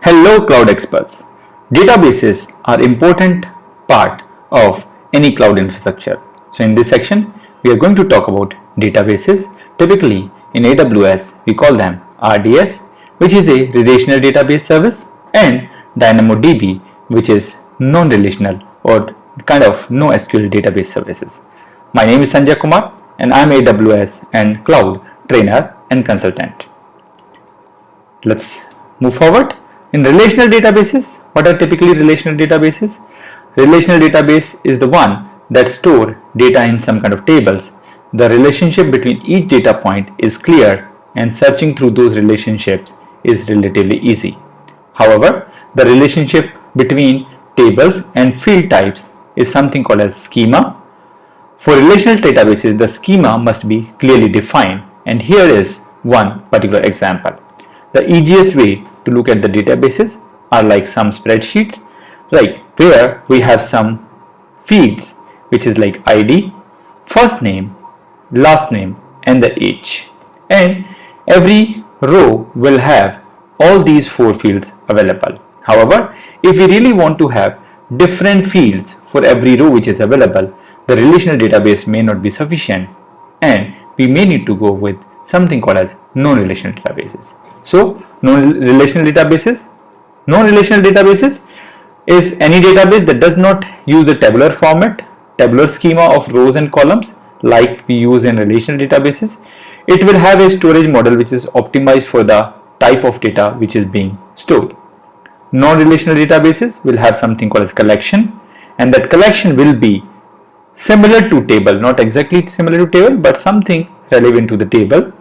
Hello cloud experts. Databases are important part of any cloud infrastructure. So in this section we are going to talk about databases. Typically in AWS we call them RDS, which is a relational database service, and DynamoDB, which is non-relational or kind of NoSQL database services. My name is Sanjay Kumar and I am AWS and cloud trainer and consultant. Let's move forward. In relational databases, what are typically relational databases? Relational database is the one that store data in some kind of tables. The relationship between each data point is clear and searching through those relationships is relatively easy. However, the relationship between tables and field types is something called as schema. For relational databases, the schema must be clearly defined, and here is one particular example. The easiest way to look at the databases are like some spreadsheets, like where we have some fields which is like ID, first name, last name and the age, and every row will have all these four fields available. However, if we really want to have different fields for every row which is available, the relational database may not be sufficient and we may need to go with something called as non-relational databases. So non-relational databases is any database that does not use the tabular format, tabular schema of rows and columns like we use in relational databases. It will have a storage model which is optimized for the type of data which is being stored. Non-relational databases will have something called as collection, and that collection will be similar to table, not exactly similar to table, but something relevant to the table.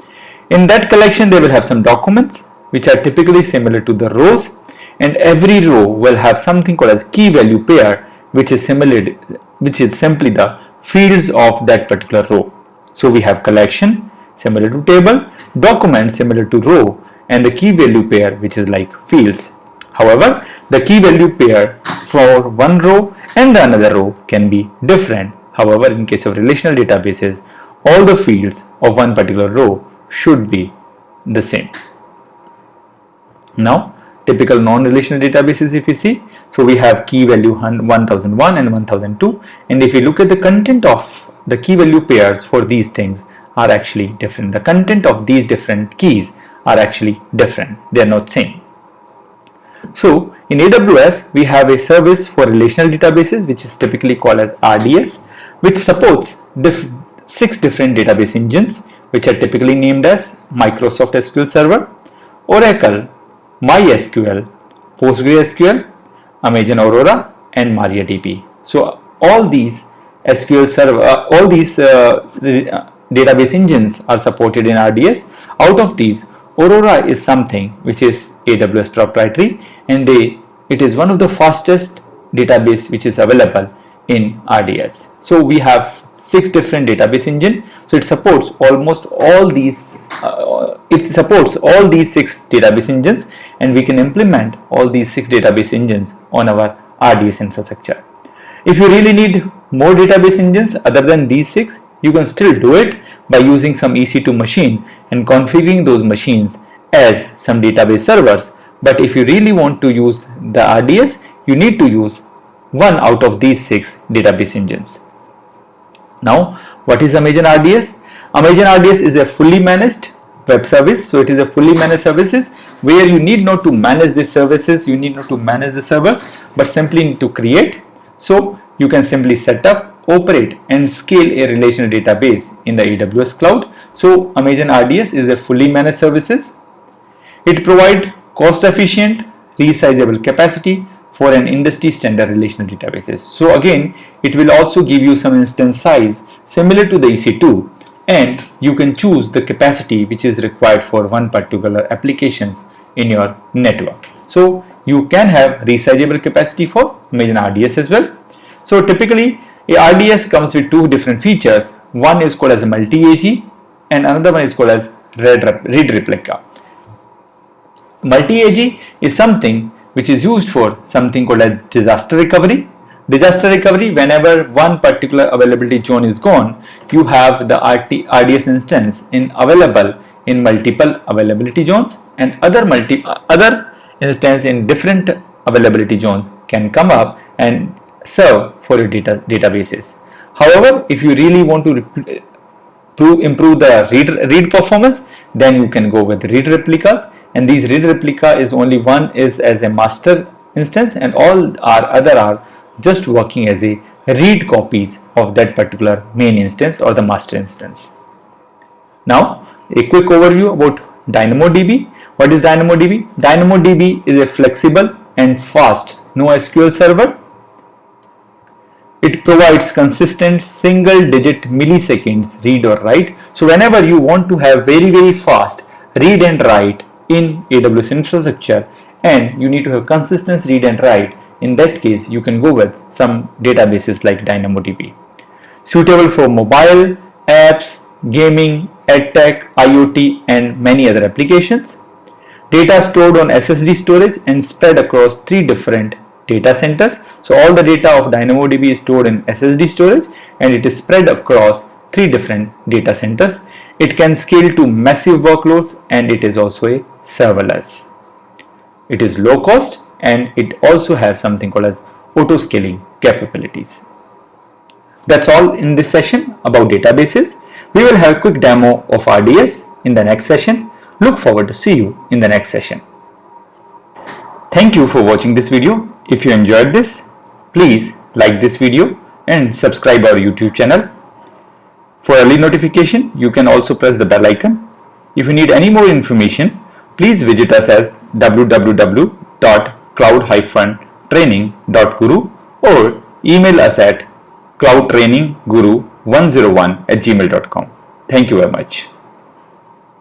In that collection they will have some documents which are typically similar to the rows, and every row will have something called as key value pair, which is simply the fields of that particular row. So we have collection similar to table, document similar to row, and the key value pair which is like fields. However, the key value pair for one row and the another row can be different. However, in case of relational databases, all the fields of one particular row should be the same. Now, typical non-relational databases, if you see, so we have key value 1001 and 1002, and if you look at the content of the key value pairs for these things are actually different. The content of these different keys are actually different. They are not same. So in AWS we have a service for relational databases which is typically called as RDS, which supports 6 different database engines which are typically named as Microsoft SQL Server, Oracle, MySQL, PostgreSQL, Amazon Aurora and MariaDB. So all these SQL Server, database engines are supported in RDS. Out of these, Aurora is something which is AWS proprietary, and it is one of the fastest database which is available in RDS. So we have 6 different database engine. So it supports almost all these. It supports all these 6 database engines, and we can implement all these 6 database engines on our RDS infrastructure. If you really need more database engines other than these 6, you can still do it by using some EC2 machine and configuring those machines as some database servers. But if you really want to use the RDS, you need to use one out of these 6 database engines. Now, what is Amazon RDS? Amazon RDS is a fully managed web service. So it is a fully managed services where you need not to manage the services, you need not to manage the servers, but simply need to create. So you can simply set up, operate and scale a relational database in the AWS cloud. So Amazon RDS is a fully managed services. It provides cost efficient, resizable capacity for an industry standard relational databases. So again, it will also give you some instance size similar to the EC2, and you can choose the capacity which is required for one particular applications in your network. So you can have resizable capacity for Amazon RDS as well. So typically a RDS comes with 2 different features. One is called as a multi-AG and another one is called as read replica. Multi-AG is something which is used for something called as disaster recovery. Disaster recovery, whenever one particular availability zone is gone, you have the RDS instance available in multiple availability zones, and other instance in different availability zones can come up and serve for your databases. However, if you really want to improve the read performance, then you can go with read replicas, and these read replica is only one is as a master instance and all our other are just working as a read copies of that particular main instance or the master instance. Now a quick overview about DynamoDB. What is DynamoDB? DynamoDB is a flexible and fast NoSQL server. It provides consistent single digit milliseconds read or write. So whenever you want to have very fast read and write in AWS infrastructure and you need to have consistent read and write, in that case you can go with some databases like DynamoDB. Suitable for mobile, apps, gaming, edtech, IoT and many other applications. Data stored on SSD storage and spread across 3 different data centers. So all the data of DynamoDB is stored in SSD storage and it is spread across 3 different data centers. It can scale to massive workloads and it is also a serverless. It is low cost and it also has something called as auto scaling capabilities. That's all in this session about databases. We will have a quick demo of RDS in the next session. Look forward to see you in the next session. Thank you for watching this video. If you enjoyed this, please like this video and subscribe our YouTube channel. For early notification, you can also press the bell icon. If you need any more information, please visit us at www.cloud-training.guru or email us at cloudtrainingguru101@gmail.com. Thank you very much.